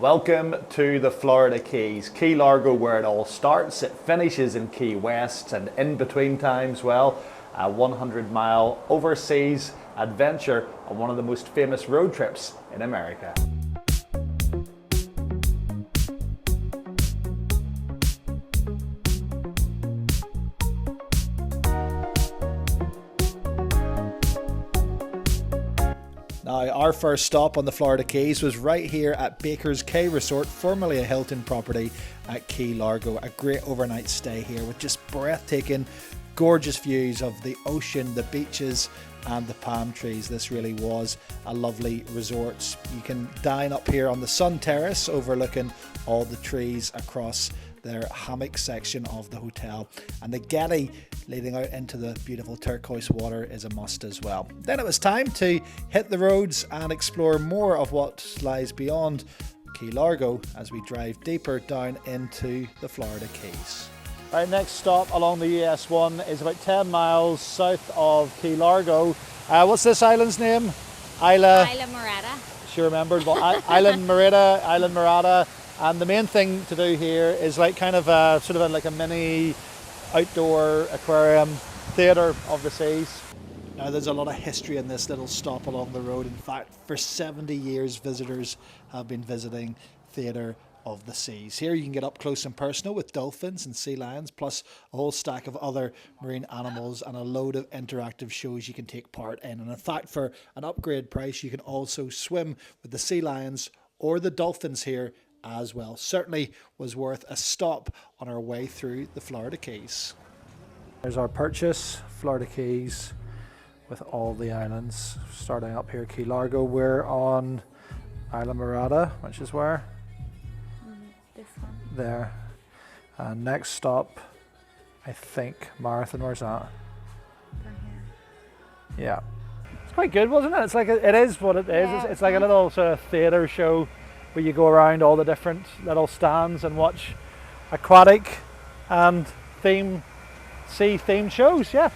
Welcome to the Florida Keys. Key Largo, where it all starts. It finishes in Key West, and in between times, well, a 100-mile overseas adventure on one of the most famous road trips in America. Now, our first stop on the Florida Keys was right here at Bakers Cay Resort, formerly a Hilton property at Key Largo. A great overnight stay here with just breathtaking, gorgeous views of the ocean, the beaches and the palm trees. This really was a lovely resort. You can dine up here on the sun terrace overlooking all the trees across their hammock section of the hotel, and the getty leading out into the beautiful turquoise water is a must as well. Then it was time to hit the roads and explore more of what lies beyond Key Largo as we drive deeper down into the Florida Keys. Our next stop along the US1 is about 10 miles south of Key Largo. What's this island's name? Islamorada. She remembered. Well, Islamorada. And the main thing to do here is like kind of like a mini outdoor aquarium, theatre of the seas. Now there's a lot of history in this little stop along the road. In fact, for 70 years visitors have been visiting Theatre of the Seas. Here you can get up close and personal with dolphins and sea lions, plus a whole stack of other marine animals and a load of interactive shows you can take part in. And in fact, for an upgrade price, you can also swim with the sea lions or the dolphins here as well. Certainly was worth a stop on our way through the Florida Keys. There's our purchase, Florida Keys, with all the islands. Starting up here, Key Largo, we're on Islamorada, which is where? This one. There. And next stop, I think, Marathon. Where's that? Down here. Yeah. It's quite good, wasn't it? It's like it is what it is. Yeah, It's like a little sort of theatre show where you go around all the different little stands and watch aquatic and sea-themed shows. Yeah.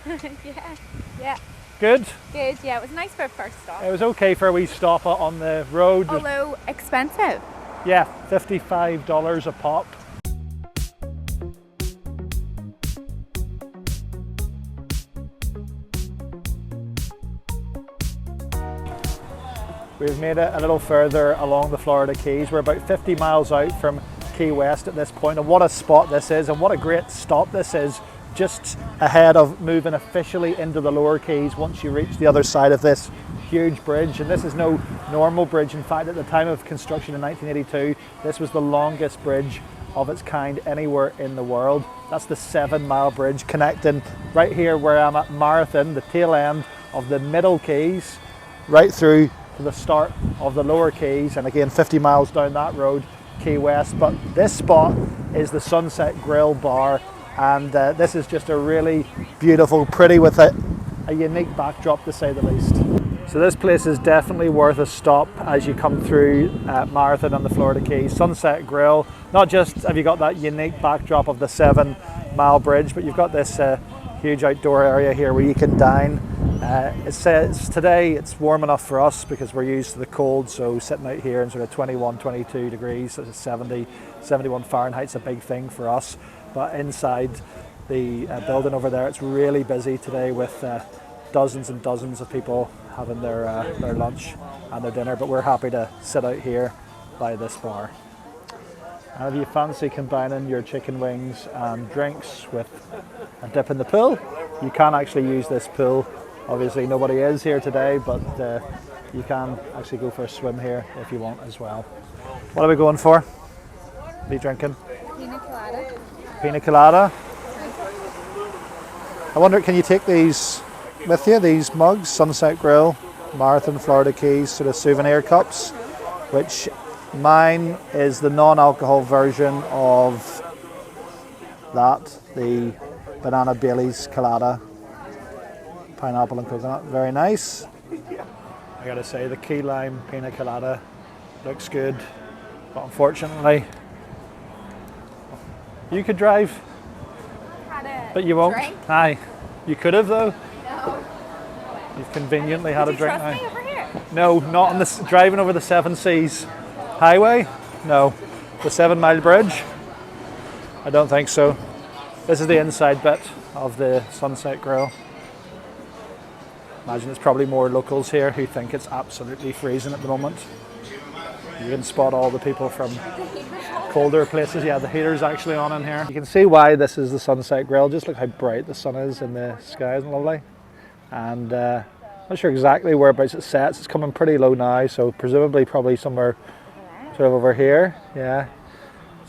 yeah. Good. Good, yeah, it was nice for a first stop. It was okay for a wee stop on the road. Although expensive. Yeah, $55 a pop. We've made it a little further along the Florida Keys. We're about 50 miles out from Key West at this point, and what a spot this is, and what a great stop this is, just ahead of moving officially into the lower Keys once you reach the other side of this huge bridge. And this is no normal bridge. In fact, at the time of construction in 1982, this was the longest bridge of its kind anywhere in the world. That's the 7-mile bridge connecting right here where I'm at Marathon, the tail end of the middle Keys, right through to the start of the lower Keys, and again 50 miles down that road, Key West. But this spot is the Sunset Grill Bar, and this is just a really beautiful, pretty, with a unique backdrop to say the least. So this place is definitely worth a stop as you come through Marathon on the Florida Keys. Sunset Grill, not just have you got that unique backdrop of the 7-mile bridge, but you've got this huge outdoor area here where you can dine. It says today it's warm enough for us because we're used to the cold, so sitting out here in sort of 21, 22 degrees, so 70, 71 Fahrenheit's a big thing for us. But inside the building over there, it's really busy today with dozens and dozens of people having their lunch and their dinner, but we're happy to sit out here by this bar. And if you fancy combining your chicken wings and drinks with a dip in the pool, you can actually use this pool. Obviously nobody is here today, but you can actually go for a swim here if you want as well. What are we going for? What are you drinking? Pina colada. Pina colada. I wonder, can you take these with you, these mugs? Sunset Grill, Marathon, Florida Keys, sort of souvenir cups, which mine is the non-alcohol version of that, the banana Bailey's colada. Pineapple and coconut, very nice. I gotta say, the key lime pina colada looks good, but unfortunately you could drive, but you won't. Drink? Aye, you could have though. No. You've conveniently had a drink now. Trust me over here? No, not on this, driving over the Seven Seas highway. No. The 7 Mile Bridge? I don't think so. This is the inside bit of the Sunset Grill. Imagine it's probably more locals here who think it's absolutely freezing at the moment. You can spot all the people from colder places. Yeah, the heater's actually on in here. You can see why this is the Sunset Grill. Just look how bright the sun is in the sky, isn't it lovely? And not sure exactly whereabouts it sets. It's coming pretty low now, so presumably probably somewhere sort of over here. Yeah.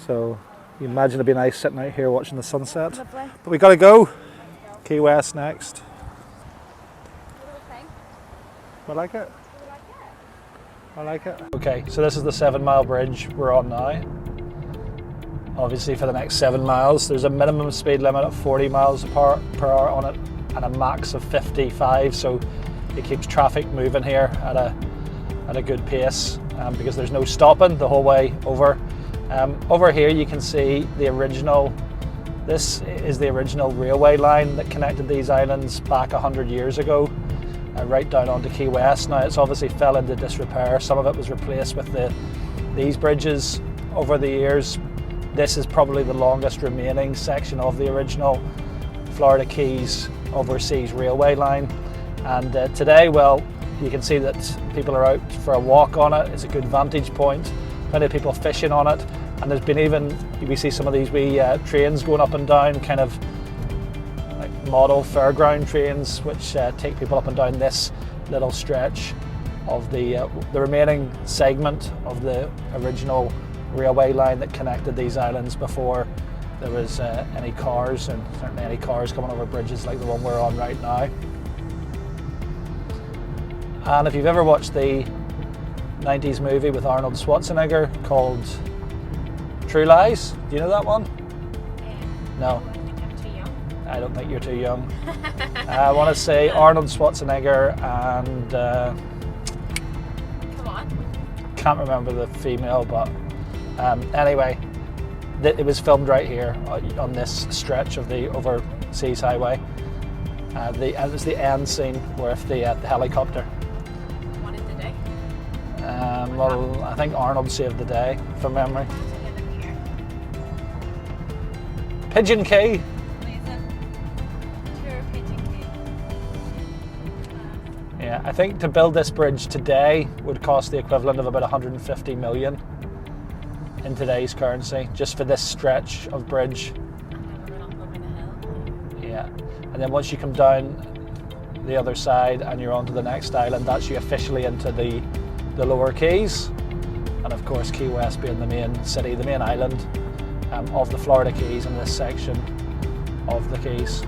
So you imagine it'd be nice sitting out here watching the sunset. Lovely. But we gotta go. Key West next. I like it. I like it. Okay, so this is the 7 Mile Bridge we're on now. Obviously for the next 7 miles, there's a minimum speed limit of 40 miles per hour on it and a max of 55, so it keeps traffic moving here at a good pace because there's no stopping the whole way over. Over here you can see the original, this is the original railway line that connected these islands back 100 years ago. Right down onto Key West. Now it's obviously fell into disrepair. Some of it was replaced with these bridges over the years. This is probably the longest remaining section of the original Florida Keys overseas railway line. And today, well, you can see that people are out for a walk on it. It's a good vantage point. Plenty of people fishing on it. And there's been even, we see some of these wee trains going up and down, kind of model fairground trains which take people up and down this little stretch of the remaining segment of the original railway line that connected these islands before there was any cars, and certainly any cars coming over bridges like the one we're on right now. And if you've ever watched the 90s movie with Arnold Schwarzenegger called True Lies, do you know that one? No. I don't think you're too young. I want to say Arnold Schwarzenegger and Come on. Can't remember the female, but anyway, it was filmed right here on this stretch of the overseas highway. It was the end scene with the helicopter. What did they do? Well, I think Arnold saved the day from memory. Pigeon Cay. Yeah, I think to build this bridge today would cost the equivalent of about 150 million in today's currency, just for this stretch of bridge. Yeah, and then once you come down the other side and you're onto the next island, that's you officially into the lower Keys. And of course Key West being the main city, the main island of the Florida Keys in this section of the Keys.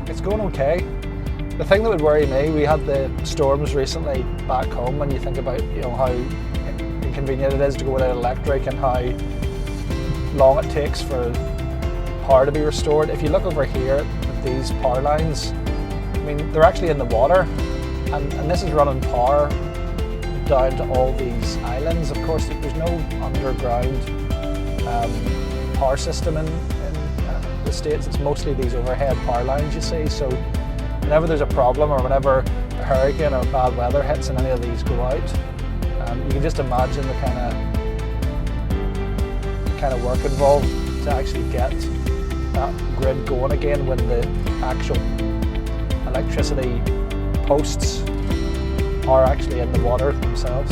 It's going okay. The thing that would worry me, we had the storms recently back home, and you think about how inconvenient it is to go without electric and how long it takes for power to be restored. If you look over here at these power lines, I mean, they're actually in the water, and this is running power down to all these islands. Of course, there's no underground power system in the States. It's mostly these overhead power lines, you see. So whenever there's a problem, or whenever a hurricane or bad weather hits and any of these go out, you can just imagine the kind of work involved to actually get that grid going again when the actual electricity posts are actually in the water themselves.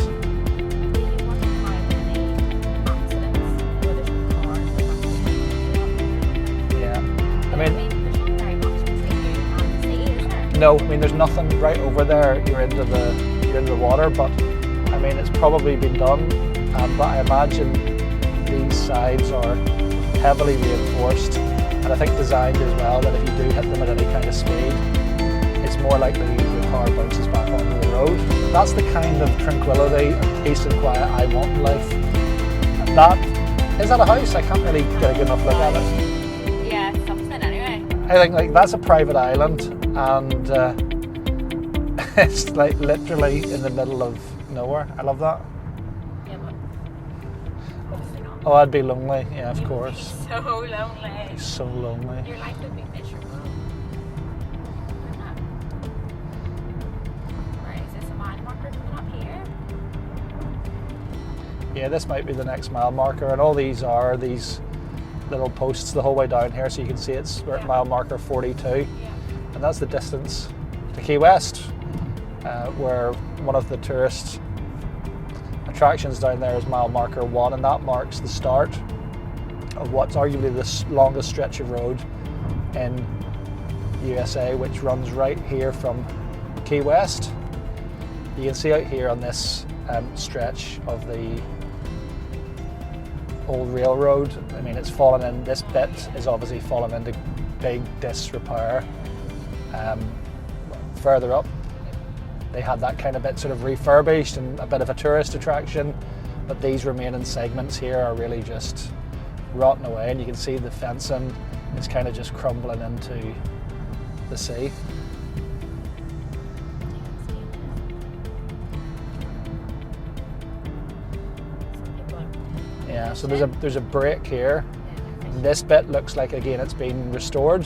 Yeah, I mean, no, I mean there's nothing right over there. You're into the water, but I mean it's probably been done. But I imagine these sides are heavily reinforced, and I think designed as well that if you do hit them at any kind of speed, it's more likely the car bounces back onto the road. That's the kind of tranquility and peace and quiet I want in life. And that is that a house? I can't really get a good enough look at it. Yeah, something anyway. I think that's a private island, and it's like literally in the middle of nowhere. I love that. Yeah, but obviously not. Oh, I'd be lonely. Yeah, of course. So lonely. So lonely. Your life would be miserable. Yeah, this might be the next mile marker, and all these are these little posts the whole way down here, so you can see it's we're at mile marker 42, and that's the distance to Key West, where one of the tourist attractions down there is mile marker 1, and that marks the start of what's arguably the longest stretch of road in USA, which runs right here from Key West. You can see out here on this stretch of the old railroad, I mean, it's fallen in, this bit is obviously fallen into big disrepair. Further up, they had that kind of bit sort of refurbished and a bit of a tourist attraction, but these remaining segments here are really just rotting away, and you can see the fencing is kind of just crumbling into the sea. Yeah, so there's a break here. And this bit looks like, again, it's been restored.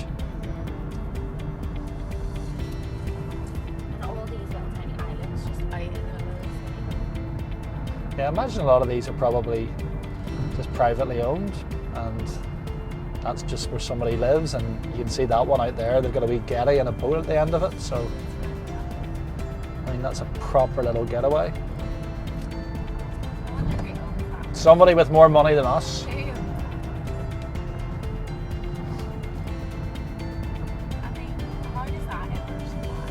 And all these little tiny islands just out in the middle of the sea. Yeah, I imagine a lot of these are probably just privately owned, and that's just where somebody lives. And you can see that one out there, they've got a wee getty and a boat at the end of it, so I mean, that's a proper little getaway. Somebody with more money than us. I mean, how does that ever survive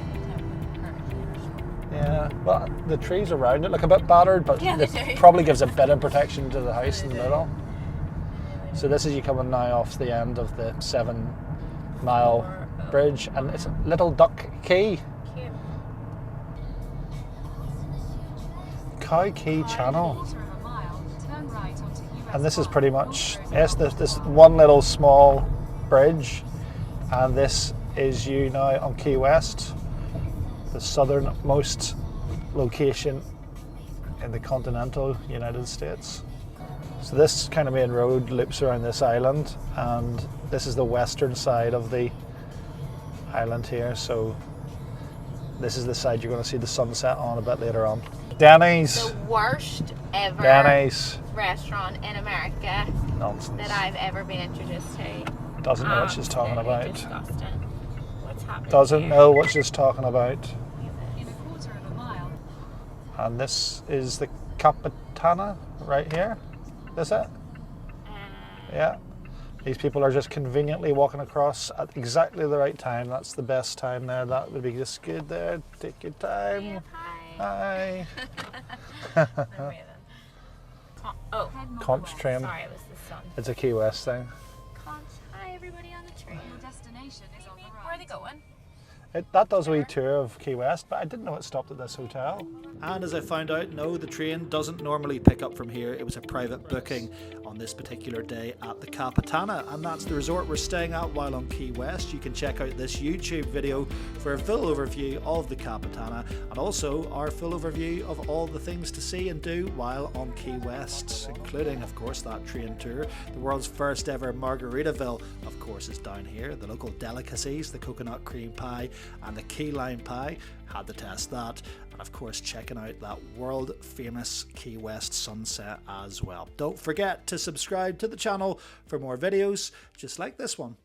any type of hurricane or storm? Yeah, but the trees around it look a bit battered, but Yeah, they it do. probably gives a bit of protection to the house in the middle. So this is you coming now off the end of the 7 mile bridge, and it's Little Duck Key. Cute. Cow Key Channel. And this is pretty much, yes, this one little small bridge, and this is you now on Key West, the southernmost location in the continental United States. So this kind of main road loops around this island, and this is the western side of the island here, so this is the side you're going to see the sunset on a bit later on. Denny's. The worst ever Denny's. restaurant in America Nonsense. that I've ever been introduced to. Doesn't know what she's talking Absolutely about. Disgusting. What's happening? Doesn't here? know what she's talking about. In a quarter of a mile. And this is the Capitana right here. Is it? Yeah. These people are just conveniently walking across at exactly the right time. That's the best time there. That would be just good there. Take your time. Yeah, Hi. Oh, Conch train. sorry, it was the sun. It's a Key West thing. Conch, hi everybody on the train. Your destination is on the right. Where are they going? That does a wee tour of Key West, but I didn't know it stopped at this hotel. And as I found out, no, the train doesn't normally pick up from here. It was a private booking on this particular day at the Capitana, and that's the resort we're staying at while on Key West. You can check out this YouTube video for a full overview of the Capitana, and also our full overview of all the things to see and do while on Key West, including, of course, that train tour. The world's first ever Margaritaville, of course, is down here. The local delicacies, the coconut cream pie and the key lime pie, had to test that, and of course checking out that world famous Key West sunset as well. Don't forget to subscribe to the channel for more videos just like this one.